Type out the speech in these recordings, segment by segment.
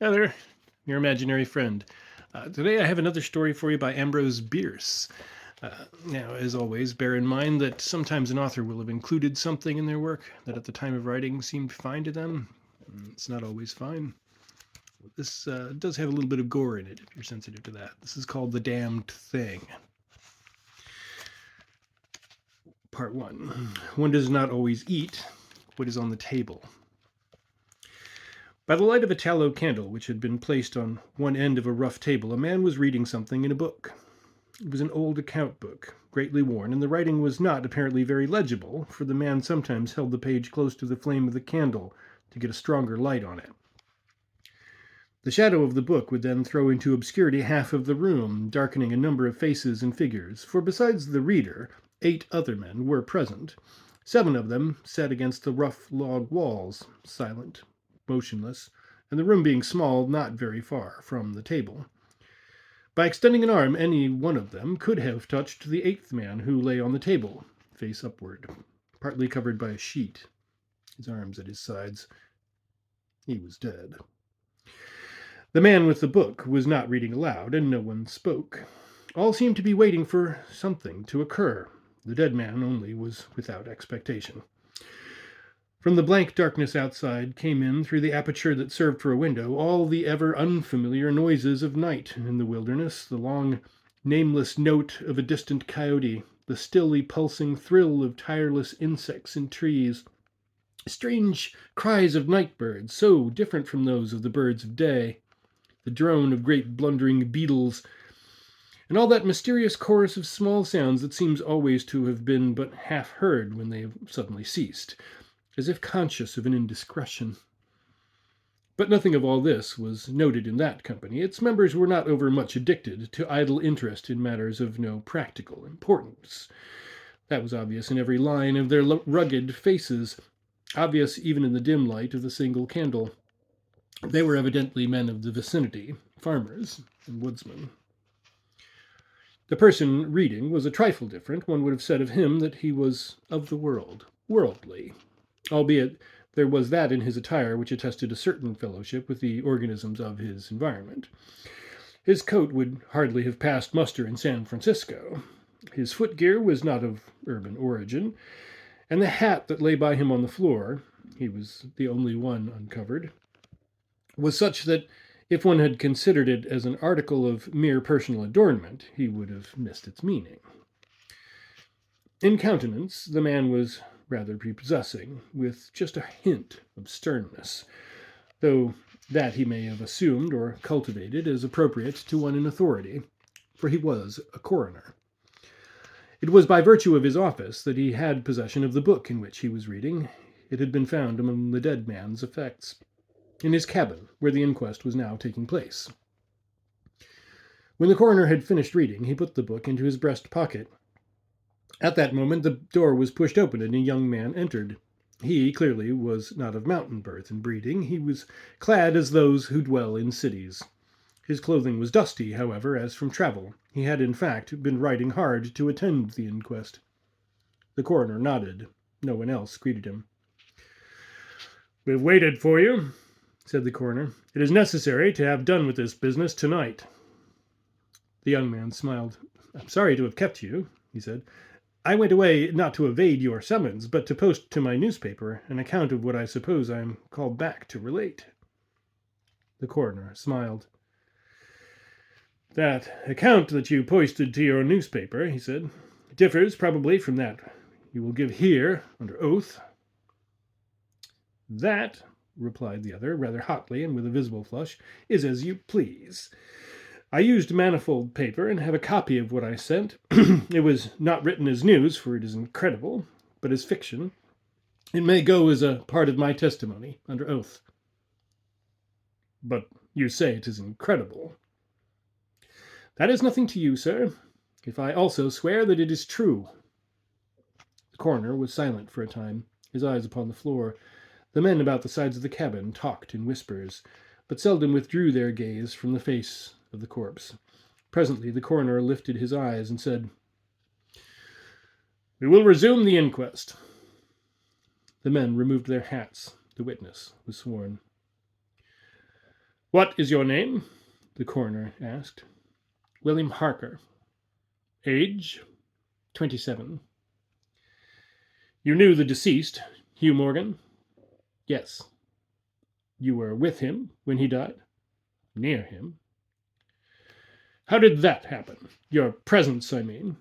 Hi there, your imaginary friend. Today I have another story for you by Ambrose Bierce. Now, as always, bear in mind that sometimes an author will have included something in their work that at the time of writing seemed fine to them. It's not always fine. This does have a little bit of gore in it, if you're sensitive to that. This is called The Damned Thing. Part 1. One does not always eat what is on the table. By the light of a tallow candle which had been placed on one end of a rough table, a man was reading something in a book. It was an old account book, greatly worn, and the writing was not apparently very legible, for the man sometimes held the page close to the flame of the candle to get a stronger light on it. The shadow of the book would then throw into obscurity half of the room, darkening a number of faces and figures, for besides the reader, 8 other men were present. 7 of them sat against the rough log walls, silent, motionless, and the room being small, not very far from the table. By extending an arm, any one of them could have touched the 8th man who lay on the table, face upward, partly covered by a sheet, his arms at his sides. He was dead. The man with the book was not reading aloud, and no one spoke. All seemed to be waiting for something to occur. The dead man only was without expectation. From the blank darkness outside came in, through the aperture that served for a window, all the ever unfamiliar noises of night in the wilderness, the long, nameless note of a distant coyote, the stilly pulsing thrill of tireless insects in trees, strange cries of night birds, so different from those of the birds of day, the drone of great blundering beetles, and all that mysterious chorus of small sounds that seems always to have been but half heard when they have suddenly ceased, as if conscious of an indiscretion. But nothing of all this was noted in that company. Its members were not overmuch addicted to idle interest in matters of no practical importance. That was obvious in every line of their rugged faces, obvious even in the dim light of the single candle. They were evidently men of the vicinity, farmers and woodsmen. The person reading was a trifle different. One would have said of him that he was of the world, worldly, albeit there was that in his attire which attested a certain fellowship with the organisms of his environment. His coat would hardly have passed muster in San Francisco. His footgear was not of urban origin, and the hat that lay by him on the floor, he was the only one uncovered, was such that if one had considered it as an article of mere personal adornment, he would have missed its meaning. In countenance, the man was rather prepossessing, with just a hint of sternness, though that he may have assumed or cultivated as appropriate to one in authority, for he was a coroner. It was by virtue of his office that he had possession of the book in which he was reading. It had been found among the dead man's effects, in his cabin, where the inquest was now taking place. When the coroner had finished reading, he put the book into his breast pocket. At that moment the door was pushed open and a young man entered. He, clearly, was not of mountain birth and breeding. He was clad as those who dwell in cities. His clothing was dusty, however, as from travel. He had, in fact, been riding hard to attend the inquest. The coroner nodded. No one else greeted him. "We've waited for you," said the coroner. "It is necessary to have done with this business tonight." The young man smiled. "I'm sorry to have kept you," he said. "I went away not to evade your summons, but to post to my newspaper an account of what I suppose I am called back to relate." The coroner smiled. "That account that you posted to your newspaper," he said, "differs probably from that you will give here under oath." "That," replied the other, rather hotly and with a visible flush, "is as you please. I used manifold paper and have a copy of what I sent. It was not written as news, for it is incredible, but as fiction. It may go as a part of my testimony, under oath." "But you say it is incredible." "That is nothing to you, sir, if I also swear that it is true." The coroner was silent for a time, his eyes upon the floor. The men about the sides of the cabin talked in whispers, but seldom withdrew their gaze from the face of the corpse. Presently the coroner lifted his eyes and said, "We will resume the inquest." The men removed their hats. The witness was sworn. What is your name? The coroner asked. William Harker. Age? 27. You knew the deceased, Hugh Morgan? Yes. You were with him when he died? Near him. How did that happen? Your presence, I mean.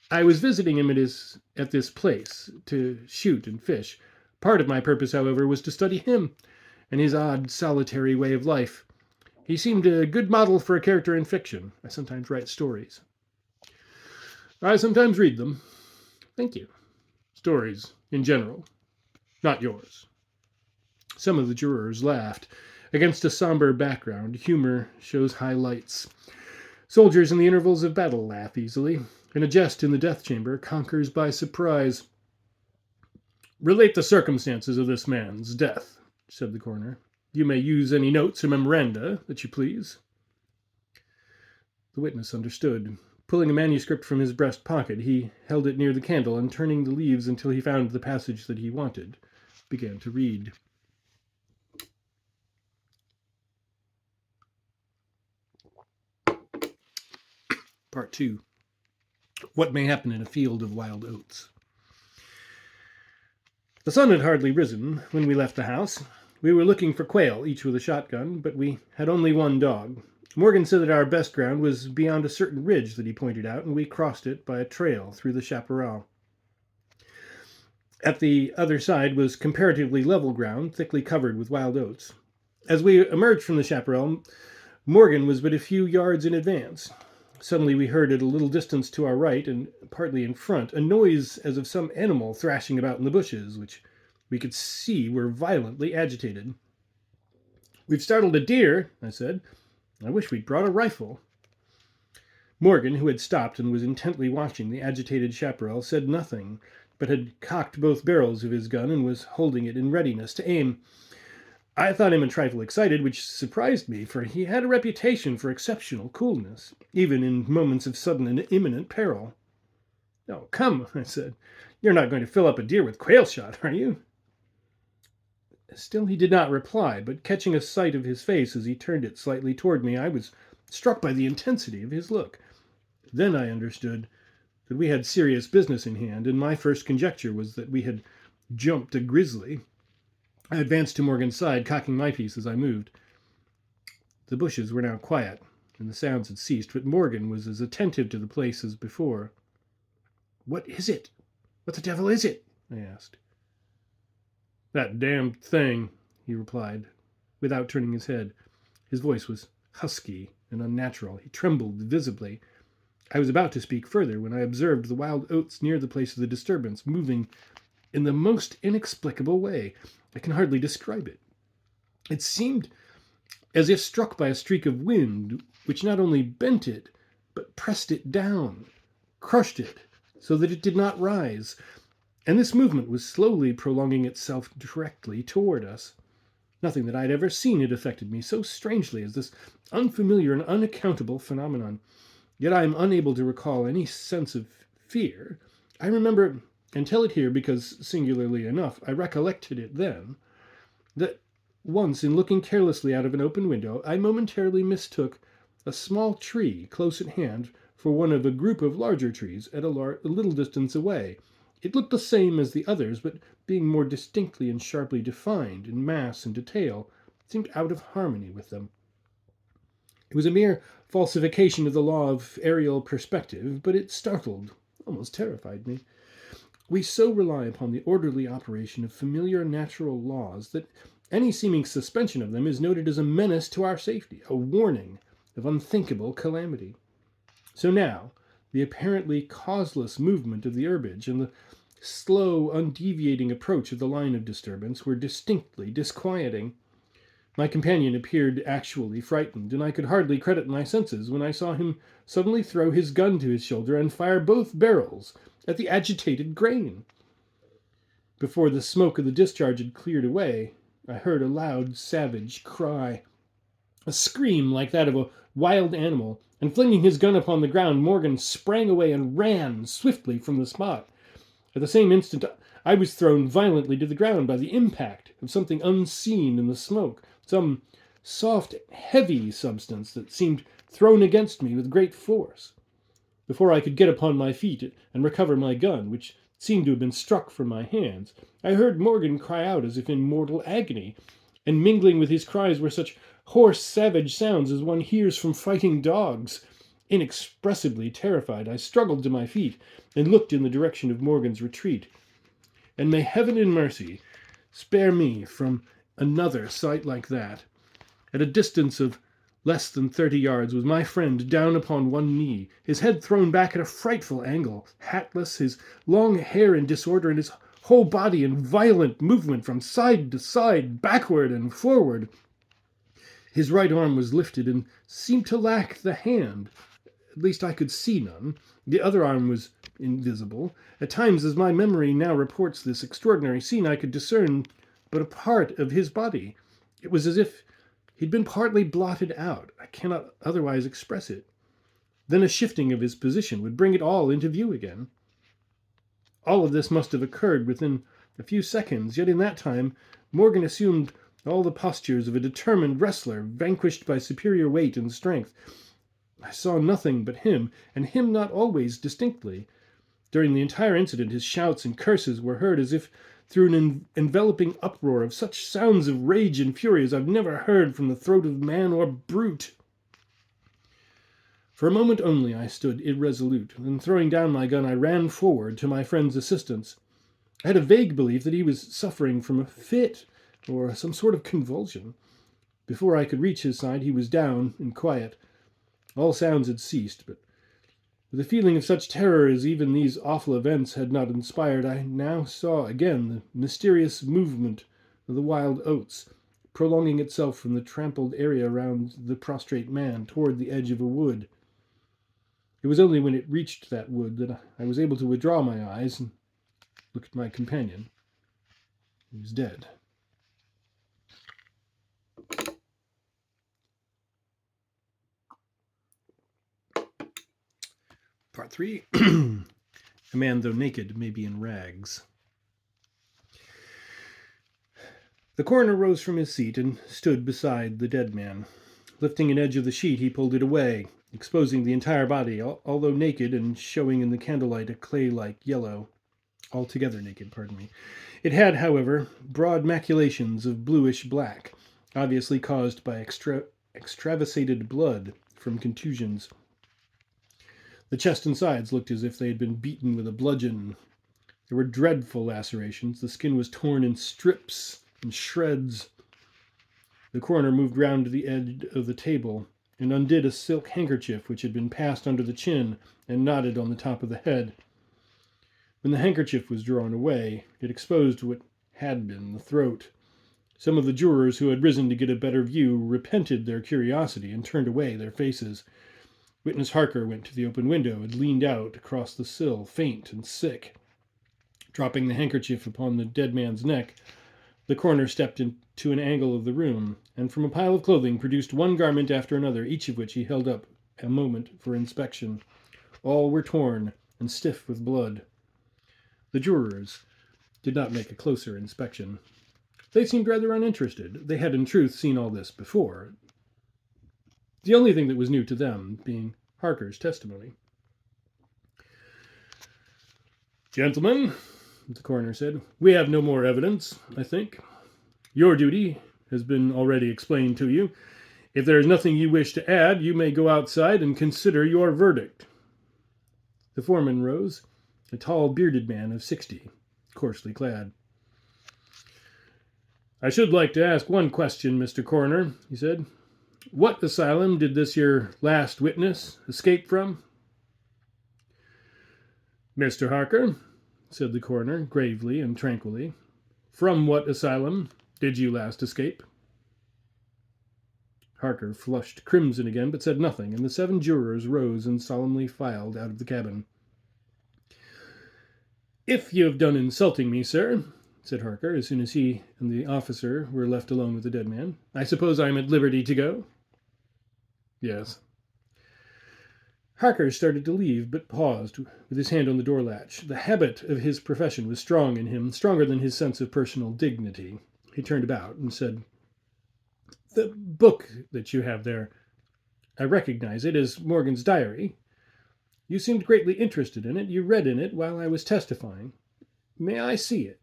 I was visiting him at this place to shoot and fish. Part of my purpose, however, was to study him and his odd, solitary way of life. He seemed a good model for a character in fiction. I sometimes write stories. I sometimes read them. Thank you. Stories, in general. Not yours. Some of the jurors laughed. Against a somber background, humor shows highlights. Soldiers in the intervals of battle laugh easily, and a jest in the death chamber conquers by surprise. Relate the circumstances of this man's death, said the coroner. You may use any notes or memoranda that you please. The witness understood. Pulling a manuscript from his breast pocket, he held it near the candle and, turning the leaves until he found the passage that he wanted, began to read. Part 2. What may happen in a field of wild oats. The sun had hardly risen when we left the house. We were looking for quail, each with a shotgun, but we had only one dog. Morgan said that our best ground was beyond a certain ridge that he pointed out, and we crossed it by a trail through the chaparral. At the other side was comparatively level ground, thickly covered with wild oats. As we emerged from the chaparral, Morgan was but a few yards in advance. Suddenly we heard at a little distance to our right, and partly in front, a noise as of some animal thrashing about in the bushes, which we could see were violently agitated. We've startled a deer, I said. I wish we'd brought a rifle. Morgan, who had stopped and was intently watching the agitated chaparral, said nothing, but had cocked both barrels of his gun and was holding it in readiness to aim. I thought him a trifle excited, which surprised me, for he had a reputation for exceptional coolness, even in moments of sudden and imminent peril. Oh, come, I said. You're not going to fill up a deer with quail shot, are you? Still he did not reply, but catching a sight of his face as he turned it slightly toward me, I was struck by the intensity of his look. Then I understood that we had serious business in hand, and my first conjecture was that we had jumped a grizzly. I advanced to Morgan's side, cocking my piece as I moved. The bushes were now quiet, and the sounds had ceased, but Morgan was as attentive to the place as before. What is it? What the devil is it? I asked. That damned thing, he replied, without turning his head. His voice was husky and unnatural. He trembled visibly. I was about to speak further when I observed the wild oats near the place of the disturbance moving in the most inexplicable way. I can hardly describe it. It seemed as if struck by a streak of wind, which not only bent it, but pressed it down, crushed it, so that it did not rise. And this movement was slowly prolonging itself directly toward us. Nothing that I had ever seen had affected me so strangely as this unfamiliar and unaccountable phenomenon. Yet I am unable to recall any sense of fear. I remember, and tell it here because, singularly enough, I recollected it then, that once, in looking carelessly out of an open window, I momentarily mistook a small tree close at hand for one of a group of larger trees at a little distance away. It looked the same as the others, but being more distinctly and sharply defined in mass and detail, seemed out of harmony with them. It was a mere falsification of the law of aerial perspective, but it startled, almost terrified me. We so rely upon the orderly operation of familiar natural laws that any seeming suspension of them is noted as a menace to our safety, a warning of unthinkable calamity. So now, the apparently causeless movement of the herbage and the slow, undeviating approach of the line of disturbance were distinctly disquieting. My companion appeared actually frightened, and I could hardly credit my senses when I saw him suddenly throw his gun to his shoulder and fire both barrels at the agitated grain. Before the smoke of the discharge had cleared away, I heard a loud, savage cry, a scream like that of a wild animal, and flinging his gun upon the ground, Morgan sprang away and ran swiftly from the spot. At the same instant, I was thrown violently to the ground by the impact of something unseen in the smoke. some soft, heavy substance that seemed thrown against me with great force. Before I could get upon my feet and recover my gun, which seemed to have been struck from my hands, I heard Morgan cry out as if in mortal agony, and mingling with his cries were such hoarse, savage sounds as one hears from fighting dogs. Inexpressibly terrified, I struggled to my feet and looked in the direction of Morgan's retreat. And may heaven in mercy spare me from another sight like that. At a distance of less than 30 yards was my friend down upon one knee, his head thrown back at a frightful angle, hatless, his long hair in disorder, and his whole body in violent movement from side to side, backward and forward. His right arm was lifted and seemed to lack the hand. At least I could see none. The other arm was invisible. At times, as my memory now reports this extraordinary scene, I could discern but a part of his body. It was as if he'd been partly blotted out. I cannot otherwise express it. Then a shifting of his position would bring it all into view again. All of this must have occurred within a few seconds, yet in that time Morgan assumed all the postures of a determined wrestler, vanquished by superior weight and strength. I saw nothing but him, and him not always distinctly. During the entire incident, his shouts and curses were heard as if through an enveloping uproar of such sounds of rage and fury as I've never heard from the throat of man or brute. For a moment only I stood irresolute, then throwing down my gun I ran forward to my friend's assistance. I had a vague belief that he was suffering from a fit or some sort of convulsion. Before I could reach his side he was down and quiet. All sounds had ceased, but with a feeling of such terror as even these awful events had not inspired, I now saw again the mysterious movement of the wild oats, prolonging itself from the trampled area around the prostrate man toward the edge of a wood. It was only when it reached that wood that I was able to withdraw my eyes and look at my companion. He was dead. Part 3. A man, though naked, may be in rags. The coroner rose from his seat and stood beside the dead man. Lifting an edge of the sheet, he pulled it away, exposing the entire body, although naked and showing in the candlelight a clay-like yellow. Altogether naked, pardon me. It had, however, broad maculations of bluish black, obviously caused by extravasated blood from contusions. The chest and sides looked as if they had been beaten with a bludgeon. There were dreadful lacerations. The skin was torn in strips and shreds. The coroner moved round to the edge of the table and undid a silk handkerchief which had been passed under the chin and knotted on the top of the head. When the handkerchief was drawn away, it exposed what had been the throat. Some of the jurors who had risen to get a better view repented their curiosity and turned away their faces. Witness Harker went to the open window and leaned out across the sill, faint and sick. Dropping the handkerchief upon the dead man's neck, the coroner stepped into an angle of the room, and from a pile of clothing produced one garment after another, each of which he held up a moment for inspection. All were torn and stiff with blood. The jurors did not make a closer inspection. They seemed rather uninterested. They had in truth seen all this before. The only thing that was new to them being Harker's testimony. "Gentlemen," the coroner said, "we have no more evidence, I think. Your duty has been already explained to you. If there is nothing you wish to add, you may go outside and consider your verdict." The foreman rose, a tall, bearded man of 60, coarsely clad. "I should like to ask one question, Mr. Coroner," he said. "What asylum did this your last witness escape from?" "Mr. Harker," said the coroner, gravely and tranquilly, "from what asylum did you last escape?" Harker flushed crimson again, but said nothing, and the 7 jurors rose and solemnly filed out of the cabin. "If you have done insulting me, sir," said Harker, as soon as he and the officer were left alone with the dead man, "I suppose I am at liberty to go?" "Yes." Harker started to leave, but paused, with his hand on the door latch. The habit of his profession was strong in him, stronger than his sense of personal dignity. He turned about and said, The book that you have there, I recognize it as Morgan's diary. You seemed greatly interested in it. You read in it while I was testifying. May I see it?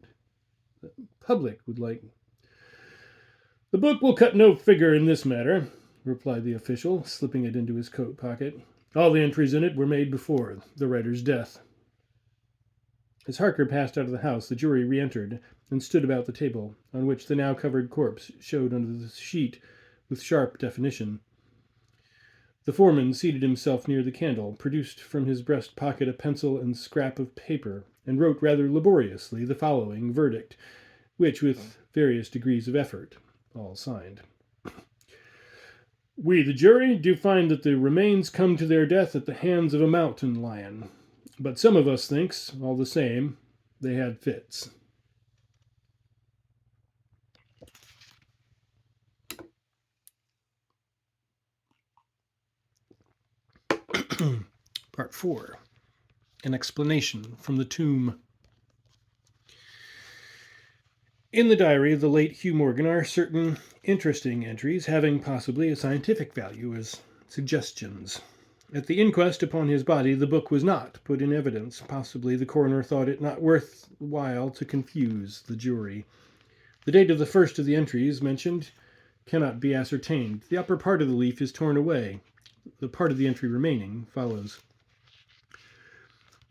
The public would like. The book will cut no figure in this matter, replied the official, slipping it into his coat pocket. All the entries in it were made before the writer's death. As Harker passed out of the house, the jury re-entered and stood about the table, on which the now covered corpse showed under the sheet with sharp definition. The foreman seated himself near the candle, produced from his breast pocket a pencil and scrap of paper, and wrote rather laboriously the following verdict, which, with various degrees of effort, all signed. We, the jury, do find that the remains come to their death at the hands of a mountain lion, but some of us thinks, all the same, they had fits. Part 4. An explanation from the tomb. In the diary of the late Hugh Morgan are certain interesting entries having possibly a scientific value as suggestions. At the inquest upon his body, the book was not put in evidence. Possibly the coroner thought it not worth while to confuse the jury. The date of the first of the entries mentioned cannot be ascertained. The upper part of the leaf is torn away. The part of the entry remaining follows.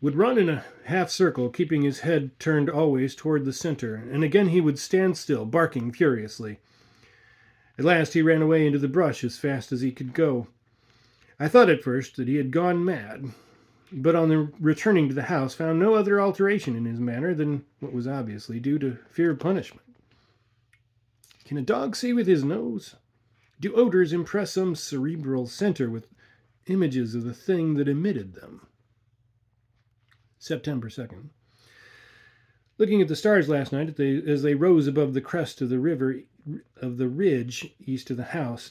Would run in a half circle, keeping his head turned always toward the center, and again he would stand still, barking furiously. At last he ran away into the brush as fast as he could go. I thought at first that he had gone mad, but on the returning to the house found no other alteration in his manner than what was obviously due to fear of punishment. Can a dog see with his nose? Do odors impress some cerebral center with images of the thing that emitted them? September 2nd. Looking at the stars last night as they rose above the crest of the ridge east of the house,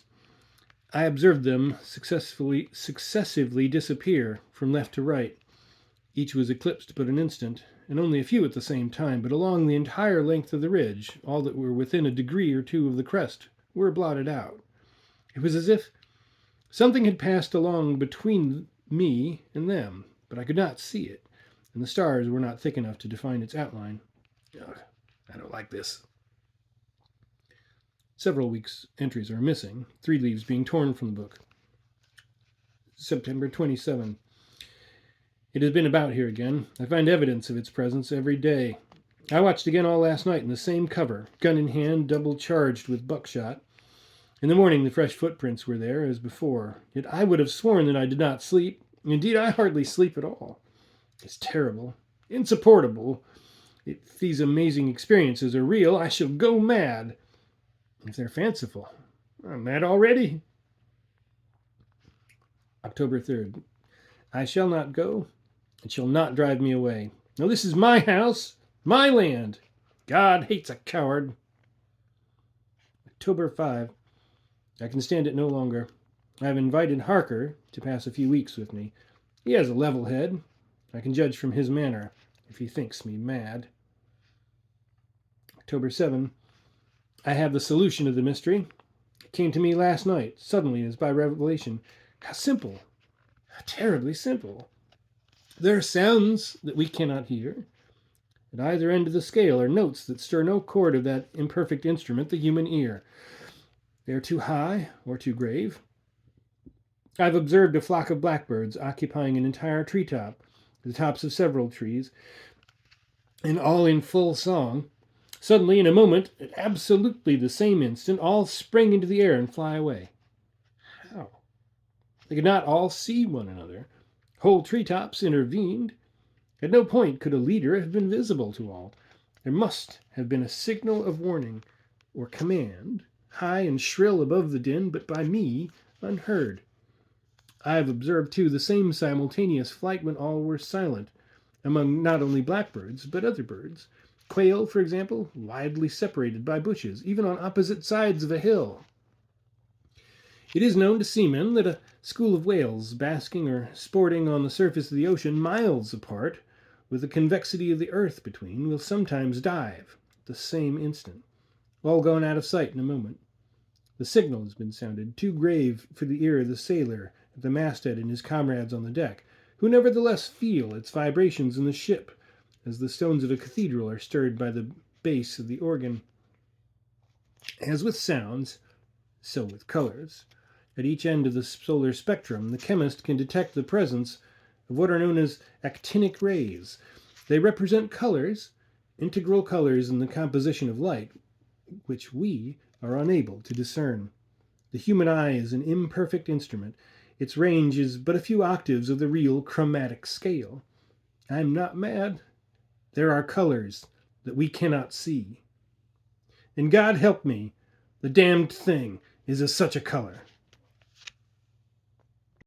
I observed them successively disappear from left to right. Each was eclipsed but an instant, and only a few at the same time, but along the entire length of the ridge, all that were within a degree or two of the crest were blotted out. It was as if something had passed along between me and them, but I could not see it, and the stars were not thick enough to define its outline. Ugh, I don't like this. Several weeks' entries are missing, 3 leaves being torn from the book. September 27. It has been about here again. I find evidence of its presence every day. I watched again all last night in the same cover, gun in hand, double charged with buckshot. In the morning the fresh footprints were there, as before. Yet I would have sworn that I did not sleep. Indeed, I hardly sleep at all. It's terrible, insupportable. If these amazing experiences are real, I shall go mad. If they're fanciful, I'm mad already. October 3rd. I shall not go. It shall not drive me away. No, this is my house, my land. God hates a coward. October 5. I can stand it no longer. I have invited Harker to pass a few weeks with me. He has a level head. I can judge from his manner if he thinks me mad. October 7. I have the solution of the mystery. It came to me last night, suddenly as by revelation. How simple. How terribly simple. There are sounds that we cannot hear. At either end of the scale are notes that stir no chord of that imperfect instrument, the human ear. They are too high or too grave. I've observed a flock of blackbirds occupying an entire treetop, the tops of several trees, and all in full song. Suddenly, in a moment, at absolutely the same instant, all spring into the air and fly away. How? They could not all see one another. Whole treetops intervened. At no point could a leader have been visible to all. There must have been a signal of warning or command, high and shrill above the din, but by me unheard. I have observed, too, the same simultaneous flight when all were silent, among not only blackbirds, but other birds. Quail, for example, widely separated by bushes, even on opposite sides of a hill. It is known to seamen that a school of whales, basking or sporting on the surface of the ocean, miles apart, with the convexity of the earth between, will sometimes dive at the same instant, all gone out of sight in a moment. The signal has been sounded, too grave for the ear of the sailor at the masthead and his comrades on the deck, who nevertheless feel its vibrations in the ship, as the stones of a cathedral are stirred by the bass of the organ. As with sounds, so with colors. At each end of the solar spectrum, the chemist can detect the presence of what are known as actinic rays. They represent colors, integral colors in the composition of light, which we are unable to discern. The human eye is an imperfect instrument. Its range is but a few octaves of the real chromatic scale. I'm not mad. There are colors that we cannot see. And God help me, the damned thing is such a color.